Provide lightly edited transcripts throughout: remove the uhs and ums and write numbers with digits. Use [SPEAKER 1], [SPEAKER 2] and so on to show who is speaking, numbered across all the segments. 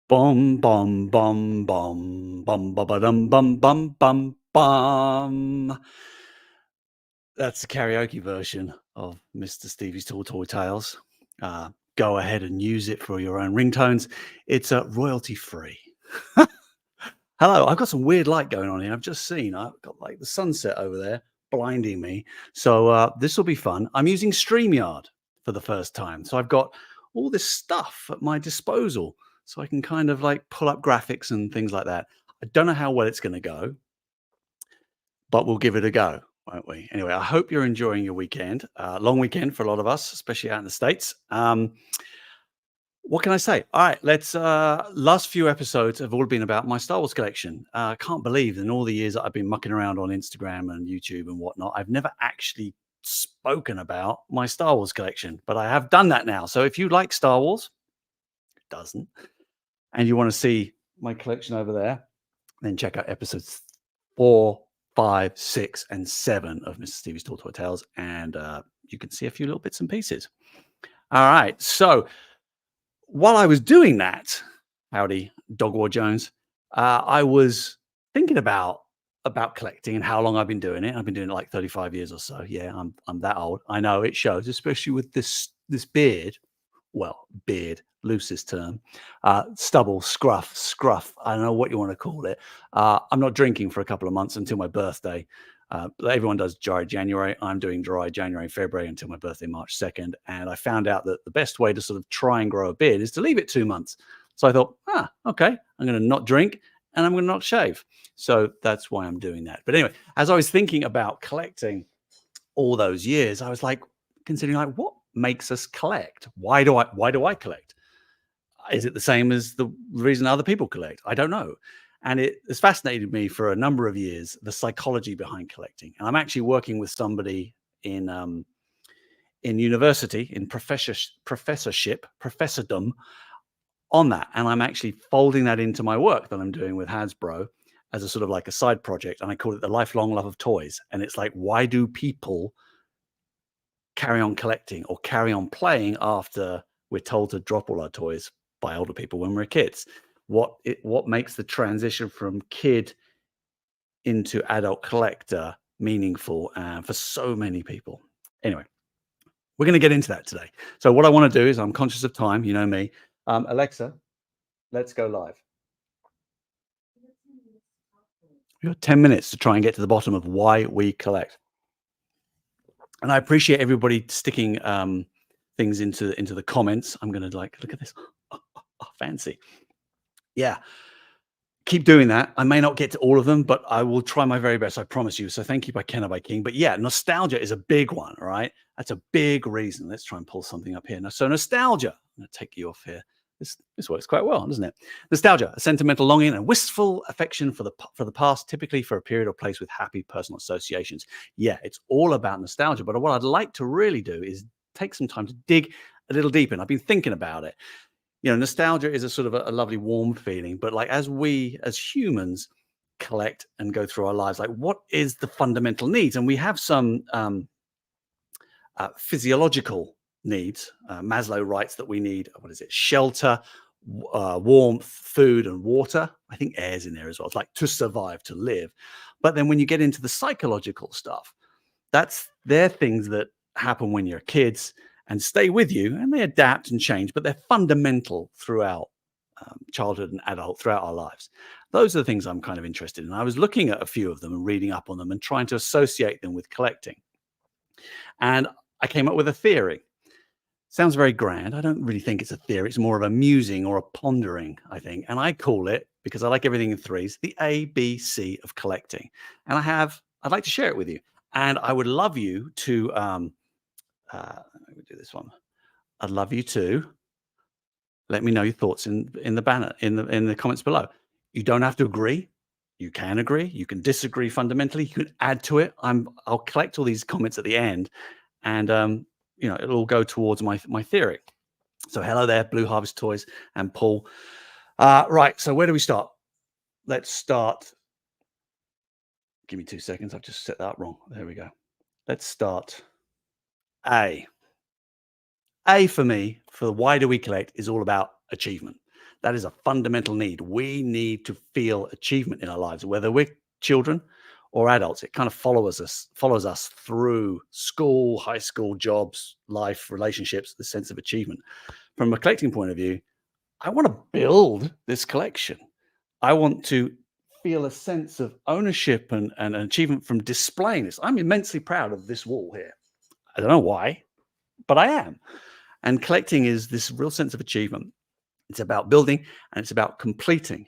[SPEAKER 1] Bum bum bum bum bum ba ba dum bum bum bum bum. That's the karaoke version of Mr. Stevie's Tall Toy Tales. Go ahead and use it for your own ringtones. It's royalty free. Hello, I've got some weird light going on here. I've just seen I've got like the sunset over there blinding me. So this will be fun. I'm using StreamYard for the first time. So I've got all this stuff at my disposal. So I can kind of like pull up graphics and things like that. I don't know how well it's going to go, but we'll give it a go, won't we? Anyway, I hope you're enjoying your weekend. Long weekend for a lot of us, especially out in the States. What can I say? All right, let's. Last few episodes have all been about my Star Wars collection. I can't believe in all the years that I've been mucking around on Instagram and YouTube and whatnot, I've never actually spoken about my Star Wars collection, but I have done that now. So if you like Star Wars, doesn't, and you want to see my collection over there, then check out episodes 4, 5, 6, and 7 of Mr. Stevie's Tall Toy Tales, and you can see a few little bits and pieces. All right, so while I was doing that, howdy, Dog War Jones, I was thinking about collecting and how long I've been doing it. I've been doing it like 35 years or so. Yeah, I'm that old. I know it shows, especially with this beard. Well, beard, loosest term, stubble, scruff. I don't know what you want to call it. I'm not drinking for a couple of months until my birthday. Everyone does dry January. I'm doing dry January, February until my birthday, March 2nd. And I found out that the best way to sort of try and grow a beard is to leave it 2 months. So I thought, okay, I'm going to not drink and I'm going to not shave. So that's why I'm doing that. But anyway, as I was thinking about collecting all those years, I was like considering like what makes us collect? Why do I collect? Is it the same as the reason other people collect? I don't know. And it has fascinated me for a number of years, the psychology behind collecting. And I'm actually working with somebody in university, in professorship, professordom on that. And I'm actually folding that into my work that I'm doing with Hasbro as a sort of like a side project. And I call it the lifelong love of toys. And it's like, why do people carry on collecting or carry on playing after we're told to drop all our toys by older people when we're kids? What makes the transition from kid into adult collector meaningful for so many people? Anyway, we're going to get into that today. So what I want to do is I'm conscious of time, you know me. Alexa, let's go live. We've got 10 minutes to try and get to the bottom of why we collect. And I appreciate everybody sticking things into the comments. I'm going to like, look at this. Oh, fancy. Yeah. Keep doing that. I may not get to all of them, but I will try my very best. I promise you. So thank you by Kenna by King. But yeah, nostalgia is a big one, right? That's a big reason. Let's try and pull something up here. Now, so nostalgia. I'm going to take you off here. This works quite well, doesn't it? Nostalgia, a sentimental longing and wistful affection for the past, typically for a period or place with happy personal associations. Yeah, it's all about nostalgia. But what I'd like to really do is take some time to dig a little deeper. And I've been thinking about it. Nostalgia is a sort of a lovely warm feeling, but like as we as humans collect and go through our lives, like what is the fundamental needs? And we have some physiological needs. Maslow writes that we need, what is it, shelter, warmth, food, and water. I think air's in there as well. It's like to survive, to live. But then when you get into the psychological stuff, they're things that happen when you're kids and stay with you, and they adapt and change, but they're fundamental throughout childhood and adult, throughout our lives. Those are the things I'm kind of interested in. I was looking at a few of them and reading up on them and trying to associate them with collecting. And I came up with a theory. Sounds very grand. I don't really think it's a theory. It's more of a musing or a pondering, I think. And I call it, because I like everything in threes, the ABC of collecting. And I'd like to share it with you. And I would love you to let me do this one. I'd love you to let me know your thoughts in the banner in the comments below. You don't have to agree. You can agree. You can disagree fundamentally. You can add to it. I'll collect all these comments at the end, and it'll all go towards my theory. So hello there, Blue Harvest Toys and Paul. Right. So where do we start? Let's start. Give me 2 seconds. I've just set that up wrong. There we go. Let's start. A for me, for why do we collect, is all about achievement. That is a fundamental need. We need to feel achievement in our lives, whether we're children or adults. It kind of follows us through school, high school, jobs, life, relationships, the sense of achievement. From a collecting point of view, I want to build this collection. I want to feel a sense of ownership and an achievement from displaying this. I'm immensely proud of this wall here. I don't know why, but I am. And collecting is this real sense of achievement. It's about building and it's about completing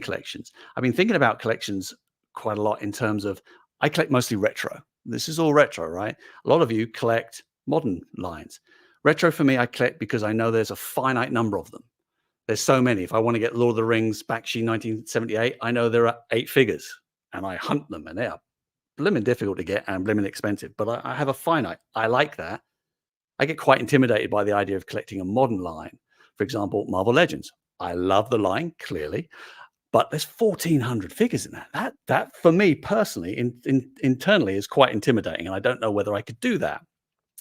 [SPEAKER 1] collections. I've been thinking about collections quite a lot in terms of I collect mostly retro. This is all retro, right? A lot of you collect modern lines. Retro for me, I collect because I know there's a finite number of them. There's so many. If I want to get Lord of the Rings Bakshi 1978, I know there are 8 figures and I hunt them and they are blimmin' difficult to get and blimmin' expensive. But I have a finite. I like that. I get quite intimidated by the idea of collecting a modern line. For example, Marvel Legends. I love the line, clearly, but there's 1,400 figures in that. That for me personally, internally, is quite intimidating, and I don't know whether I could do that.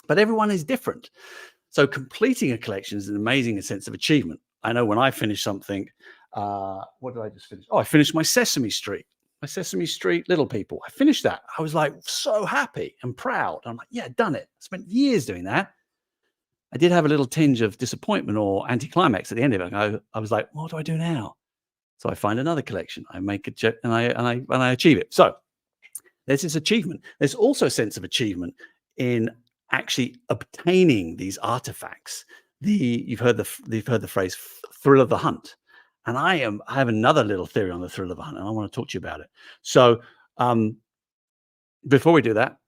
[SPEAKER 1] But everyone is different. So completing a collection is an amazing sense of achievement. I know when I finish something, what did I just finish? Oh, I finished my Sesame Street. My Sesame Street Little People. I finished that. I was like so happy and proud. I'm like, yeah, done it. I spent years doing that. I did have a little tinge of disappointment or anticlimax at the end of it. I was like, what do I do now? So I find another collection. I make a check and I achieve it. So there's this achievement. There's also a sense of achievement in actually obtaining these artifacts. You've heard the phrase thrill of the hunt. And I have another little theory on the thrill of the hunt, and I want to talk to you about it. So before we do that,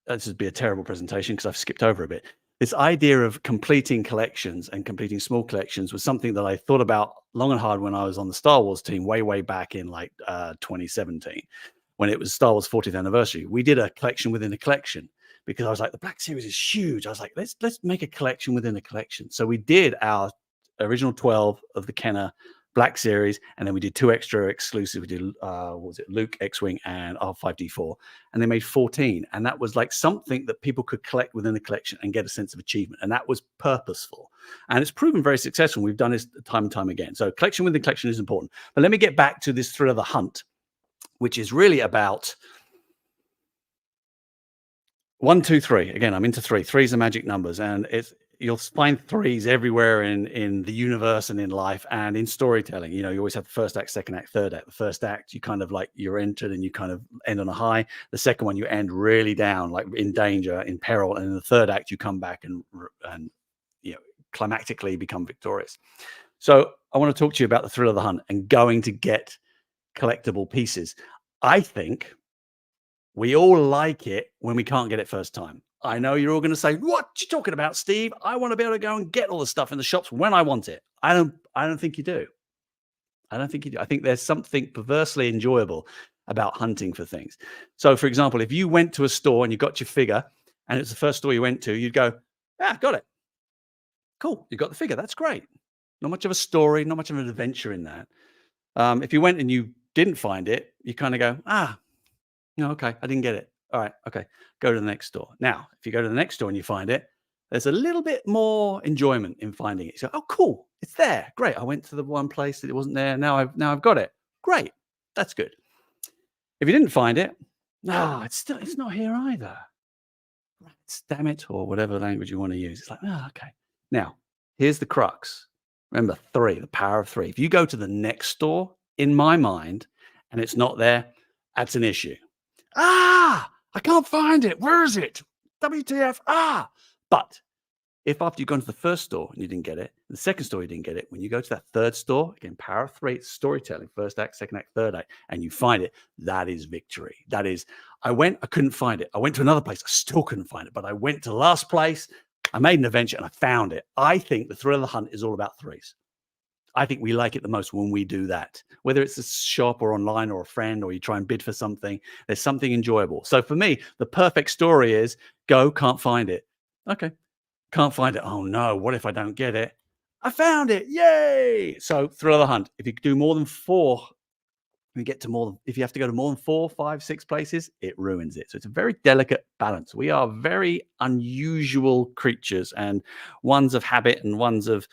[SPEAKER 1] this would be a terrible presentation because I've skipped over a bit. This idea of completing collections and completing small collections was something that I thought about long and hard when I was on the Star Wars team way back in like 2017, when it was Star Wars 40th anniversary. We did a collection within a collection because I was like, the Black Series is huge. I was like, let's make a collection within a collection. So we did our original 12 of the Kenner Black Series, and then we did 2 extra exclusive. We did what was it, Luke, X-Wing, and R5D4, and they made 14. And that was like something that people could collect within the collection and get a sense of achievement. And that was purposeful, and it's proven very successful. We've done this time and time again. So collection within collection is important. But let me get back to this thrill of the hunt, which is really about 1, 2, 3. Again, I'm into 3. 3's the magic numbers, and you'll find 3s everywhere in the universe and in life and in storytelling. You always have the first act, second act, third act. The first act, you kind of like you're entered and you kind of end on a high. The second one, you end really down, like in danger, in peril. And in the third act, you come back and climactically become victorious. So I want to talk to you about the thrill of the hunt and going to get collectible pieces. I think we all like it when we can't get it first time. I know you're all going to say, what you talking about, Steve? I want to be able to go and get all the stuff in the shops when I want it. I don't think you do. I don't think you do. I think there's something perversely enjoyable about hunting for things. So, for example, if you went to a store and you got your figure and it's the first store you went to, you'd go, got it. Cool. You got the figure. That's great. Not much of a story, not much of an adventure in that. If you went and you didn't find it, you kind of go, okay, I didn't get it. All right, okay, go to the next store. Now, if you go to the next store and you find it, there's a little bit more enjoyment in finding it. So, oh, cool, it's there. Great. I went to the one place that it wasn't there. Now I've got it. Great. That's good. If you didn't find it, it's not here either. Damn it, or whatever language you want to use. It's like, okay. Now, here's the crux. Remember, 3, the power of 3. If you go to the next store, in my mind, and it's not there, that's an issue. I can't find it. Where is it? WTF? But if after you've gone to the first store and you didn't get it, the second store you didn't get it, when you go to that third store, again, power of 3, it's storytelling, first act, second act, third act, and you find it, that is victory. That is, I couldn't find it. I went to another place, I still couldn't find it, but I went to the last place, I made an adventure and I found it. I think the thrill of the hunt is all about 3s. I think we like it the most when we do that, whether it's a shop or online or a friend, or you try and bid for something, there's something enjoyable. So for me, the perfect story is go, can't find it. Okay. Can't find it. Oh no. What if I don't get it? I found it. Yay. So thrill of the hunt. If you do more than 4, if you have to go to more than 4, 5, 6 places, it ruins it. So it's a very delicate balance. We are very unusual creatures, and ones of habit and ones of,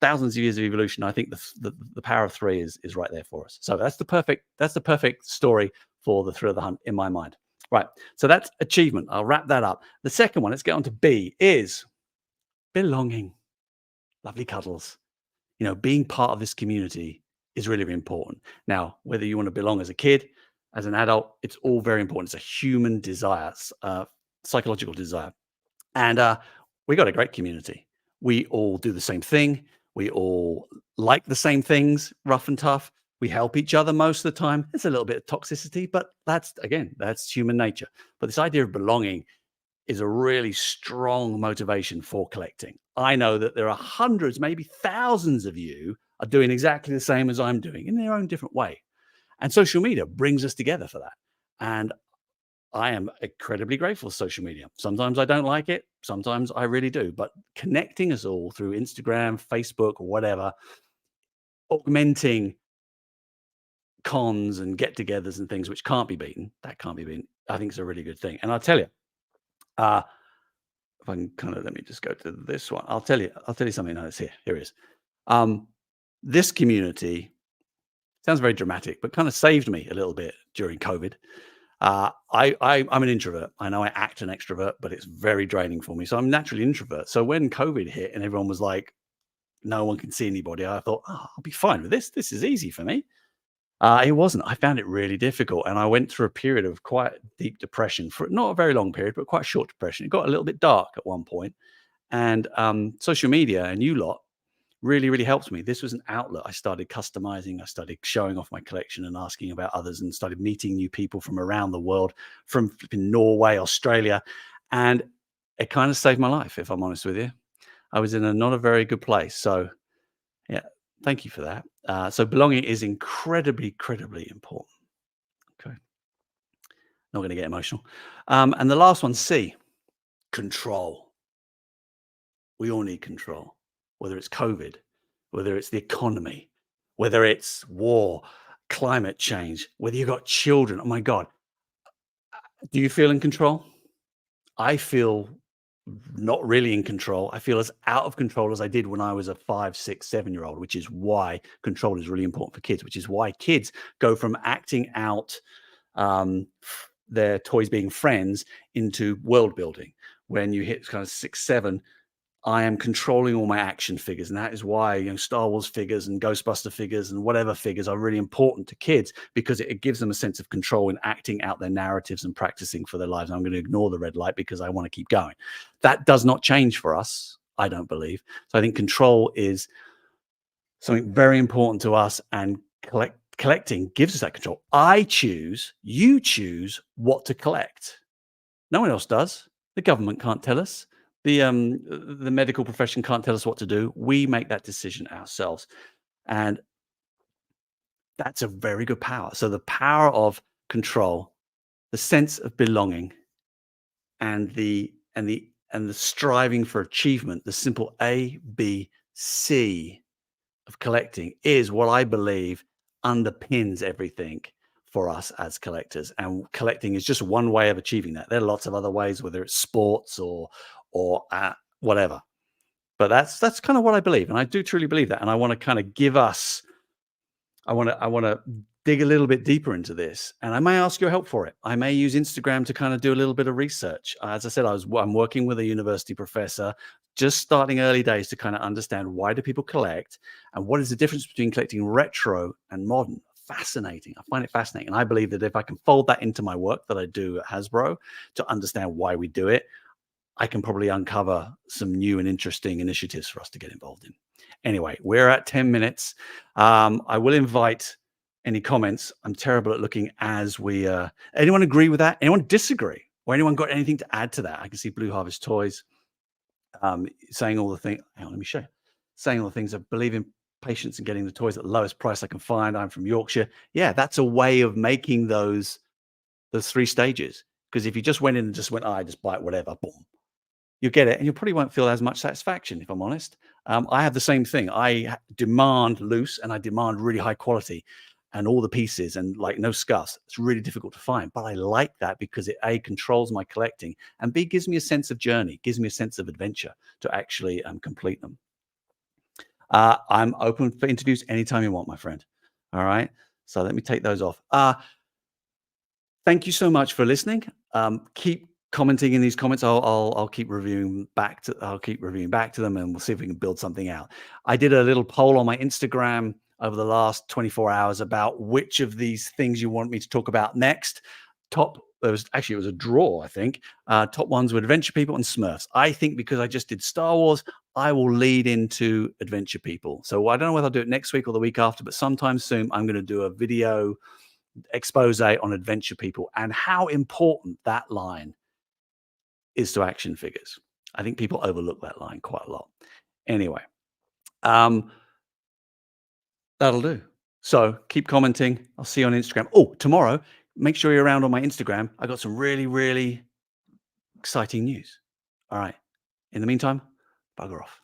[SPEAKER 1] thousands of years of evolution. I think the power of three is right there for us. So that's the perfect story for the thrill of the hunt in my mind. Right. So that's achievement. I'll wrap that up. The second one, let's get on to B, is belonging. Lovely cuddles. Being part of this community is really, really important. Now, whether you want to belong as a kid, as an adult, it's all very important. It's a human desire, psychological desire. And we got a great community. We all do the same thing. We all like the same things, rough and tough. We help each other most of the time. It's a little bit of toxicity, but that's human nature. But this idea of belonging is a really strong motivation for collecting. I know that there are hundreds, maybe thousands of you are doing exactly the same as I'm doing in their own different way. And social media brings us together for that. And I am incredibly grateful for social media. Sometimes I don't like it. Sometimes I really do. But connecting us all through Instagram, Facebook, or whatever, augmenting cons and get-togethers and things which can't be beaten, that can't be beaten, I think it's a really good thing. And I'll tell you, if I can let me just go to this one. I'll tell you something. No, it's here. Here it is. This community sounds very dramatic, but kind of saved me a little bit during COVID. I'm an introvert. I know I act an extrovert, but it's very draining for me. So I'm naturally introvert. So when COVID hit and everyone was like, no one can see anybody, I thought, I'll be fine with this. This is easy for me. It wasn't. I found it really difficult. And I went through a period of quite deep depression for not a very long period, but quite a short depression. It got a little bit dark at one point. And social media and you lot really, really helped me. This was an outlet. I started customizing. I started showing off my collection and asking about others and started meeting new people from around the world, from flipping Norway, Australia. And it kind of saved my life, if I'm honest with you. I was in not a very good place. So, yeah, thank you for that. So belonging is incredibly important. Okay. Not going to get emotional. And the last one, C, control. We all need control, whether it's COVID, whether it's the economy, whether it's war, climate change, whether you've got children. Oh my God. Do you feel in control? I feel not really in control. I feel as out of control as I did when I was a 5, 6, 7-year-old, which is why control is really important for kids, which is why kids go from acting out their toys being friends into world building. When you hit kind of 6, 7, I am controlling all my action figures. And that is why Star Wars figures and Ghostbuster figures and whatever figures are really important to kids, because it gives them a sense of control in acting out their narratives and practicing for their lives. I'm going to ignore the red light because I want to keep going. That does not change for us, I don't believe. So I think control is something very important to us, and collecting gives us that control. You choose what to collect. No one else does. The government can't tell us. The medical profession can't tell us what to do. We make that decision ourselves. And that's a very good power. So the power of control, the sense of belonging, and the striving for achievement, the simple ABC of collecting is what I believe underpins everything for us as collectors. And collecting is just one way of achieving that. There are lots of other ways, whether it's sports or whatever. But that's kind of what I believe, and I do truly believe that. And I want to kind of give us, I want to dig a little bit deeper into this, and I may ask your help for it. I may use Instagram to kind of do a little bit of research. As I said, I'm working with a university professor, just starting early days, to kind of understand why do people collect and what is the difference between collecting retro and modern. Fascinating. I find it fascinating, and I believe that if I can fold that into my work that I do at Hasbro to understand why we do it, I can probably uncover some new and interesting initiatives for us to get involved in. Anyway, we're at 10 minutes. I will invite any comments. I'm terrible at looking as we, anyone agree with that? Anyone disagree? Or anyone got anything to add to that? I can see Blue Harvest Toys saying all the things. Hang on, let me show you. Saying all the things. I believe in patience and getting the toys at the lowest price I can find. I'm from Yorkshire. Yeah, that's a way of making those 3 stages. Because if you just went in and just went, I just buy it, whatever, boom, you get it, and you probably won't feel as much satisfaction, if I'm honest. I have the same thing. I demand loose, and I demand really high quality, and all the pieces, and like no scuffs. It's really difficult to find, but I like that because it A, controls my collecting, and B, gives me a sense of journey, gives me a sense of adventure to actually complete them. I'm open for interviews anytime you want, my friend. All right. So let me take those off. Thank you so much for listening. Keep commenting in these comments. I'll keep reviewing back to them, and we'll see if we can build something out. I did a little poll on my Instagram over the last 24 hours about which of these things you want me to talk about next. It was a draw, I think. Top ones were Adventure People and Smurfs. I think because I just did Star Wars, I will lead into Adventure People. So I don't know whether I'll do it next week or the week after, but sometime soon I'm going to do a video expose on Adventure People and how important that line is to action figures. I think people overlook that line quite a lot. Anyway, um, that'll do. So keep commenting. I'll see you on Instagram. Oh, tomorrow, make sure you're around on my Instagram. I got some really, really exciting news. All right. In the meantime, bugger off.